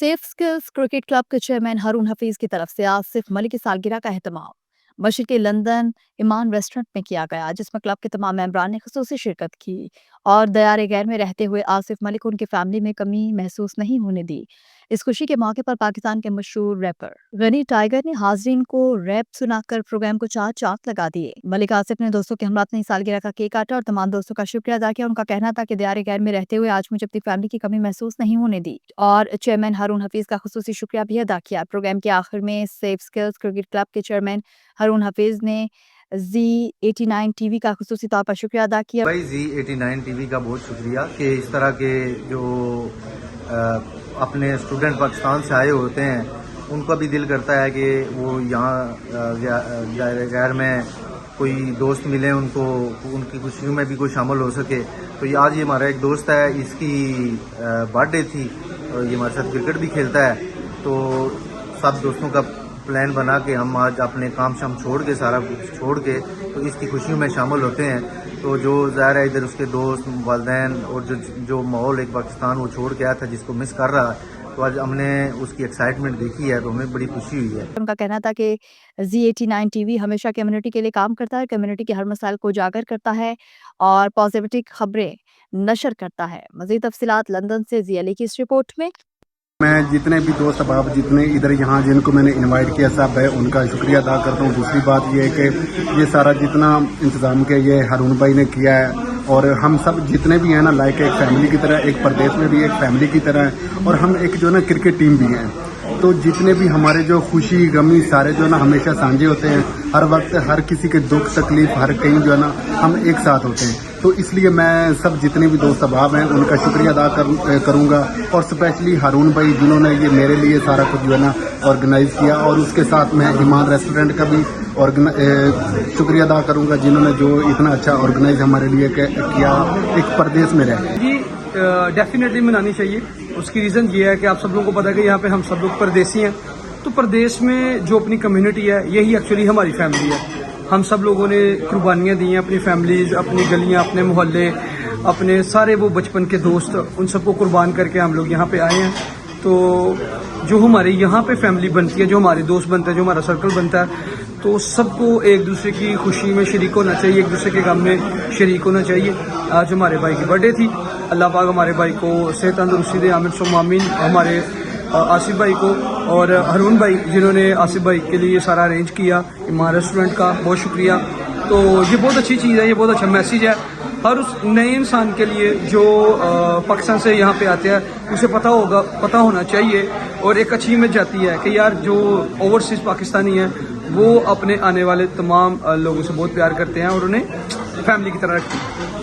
Safe skills cricket club के chairman हारून हफीज की तरफ से आसिफ मलिक की सालगिरह का एहतमाम मशरक़ी लंदन इमान रेस्टोरेंट में किया गया, जिसमें क्लब के तमाम मेंबरान ने खुसूसी शिरकत की और दयार गैर में रहते हुए आसिफ मलिक को उनकी फैमिली में कमी महसूस नहीं होने दी। इस खुशी के मौके पर पाकिस्तान के मशहूर रैपर गनी टाइगर ने हाजरीन को रैप सुनाकर प्रोग्राम को चार चांद लगा दिए। मलिक आसिफ ने दोस्तों के हमरा अपनी सालगिरह का केक काटा और तमाम दोस्तों का शुक्रिया अदा किया। उनका कहना था कि दयार गैर में रहते हुए आज मुझे अपनी फैमिली की कमी महसूस नहीं होने दी और चेयरमैन हारून हफीज का खुसूसी शुक्रिया भी अदा किया। प्रोग्राम के आखिर में सेफ स्किल्स क्रिकेट क्लब के चेयरमैन हारून हफीज ने Z89 टीवी का खुसूसी तौर पर शुक्रिया अदा किया। भाई Z89 टीवी का बहुत शुक्रिया कि इस तरह के जो अपने स्टूडेंट पाकिस्तान से आए होते हैं उनका भी दिल करता है कि वो यहाँ गैर में कोई दोस्त मिले, उनको उनकी खुशियों में भी कोई शामिल हो सके। तो ये आज ये हमारा एक दोस्त है, इसकी बर्थडे थी और ये हमारे साथ क्रिकेट भी खेलता है। तो सब दोस्तों का प्लान बना के हम आज अपने काम शाम छोड़ के सारा कुछ छोड़ के तो इसकी खुशियों में शामिल होते हैं। तो जो ज़ाहिर है इधर उसके दोस्त वालिदैन और जो माहौल एक पाकिस्तान वो छोड़ के आया था जिसको मिस कर रहा है, तो आज हमने उसकी एक्साइटमेंट देखी है तो हमें बड़ी खुशी हुई है। उनका कहना था कि Z89 टीवी हमेशा कम्युनिटी के लिए काम करता है, कम्युनिटी के हर मसाइल को उजागर करता है और पॉजिटिव खबरें नशर करता है। मज़ीद तफसीलात लंदन से ZLA की इस रिपोर्ट में। मैं जितने भी दोस्त अहबाब जितने इधर यहाँ जिनको मैंने इनवाइट किया सब है उनका शुक्रिया अदा करता हूँ। दूसरी बात ये है कि ये सारा जितना इंतज़ाम किया ये हारून भाई ने किया है और हम सब जितने भी हैं ना लाइक एक फैमिली की तरह, एक प्रदेश में भी एक फैमिली की तरह है और हम एक जो है ना क्रिकेट टीम भी हैं। तो जितने भी हमारे जो खुशी गमी सारे जो है ना हमेशा साझे होते हैं, हर वक्त हर किसी के दुख तकलीफ हर कहीं जो है ना हम एक साथ होते हैं। तो इसलिए मैं सब जितने भी दोस्त अहबाब हैं उनका शुक्रिया अदा करूँगा और स्पेशली हारून भाई जिन्होंने ये मेरे लिए सारा कुछ जो है ना ऑर्गेनाइज़ किया और उसके साथ मैं इमान रेस्टोरेंट का भी शुक्रिया अदा करूँगा जिन्होंने जो इतना अच्छा ऑर्गेनाइज हमारे लिए किया एक प्रदेश में रह जी। डेफिनेटली मनानी चाहिए। उसकी रीज़न ये है कि आप सब लोगों को पता है कि यहाँ पे हम सब लोग परदेसी हैं, तो प्रदेश में जो अपनी कम्युनिटी है यही एक्चुअली हमारी फैमिली है। हम सब लोगों ने कुर्बानियाँ दी हैं, अपनी फैमिलीज़, अपनी गलियाँ, अपने मोहल्ले, अपने सारे वो बचपन के दोस्त, उन सबको कुर्बान करके हम लोग यहाँ पे आए हैं। तो जो हमारी यहाँ पे फैमिली बनती है, जो हमारे दोस्त बनते हैं, जो हमारा सर्कल बनता है, तो सबको एक दूसरे की खुशी में शरीक होना चाहिए, एक दूसरे के गम में शरीक होना चाहिए। आज हमारे भाई की बर्थडे थी, अल्लाह पाक हमारे भाई को सेहत तंदुरुस्ती दे, आमिर सुमामीन। हमारे आसिफ भाई को और हारून भाई जिन्होंने आसिफ भाई के लिए सारा अरेंज किया, इमान रेस्टोरेंट का बहुत शुक्रिया। तो ये बहुत अच्छी चीज़ है, ये बहुत अच्छा मैसेज है हर उस नए इंसान के लिए जो पाकिस्तान से यहाँ पे आते हैं, उसे पता होना चाहिए और एक अच्छी इमेज जाती है कि यार जो ओवरसीज़ पाकिस्तानी हैं वो अपने आने वाले तमाम लोगों से बहुत प्यार करते हैं और उन्हें फैमिली की तरह रखते हैं।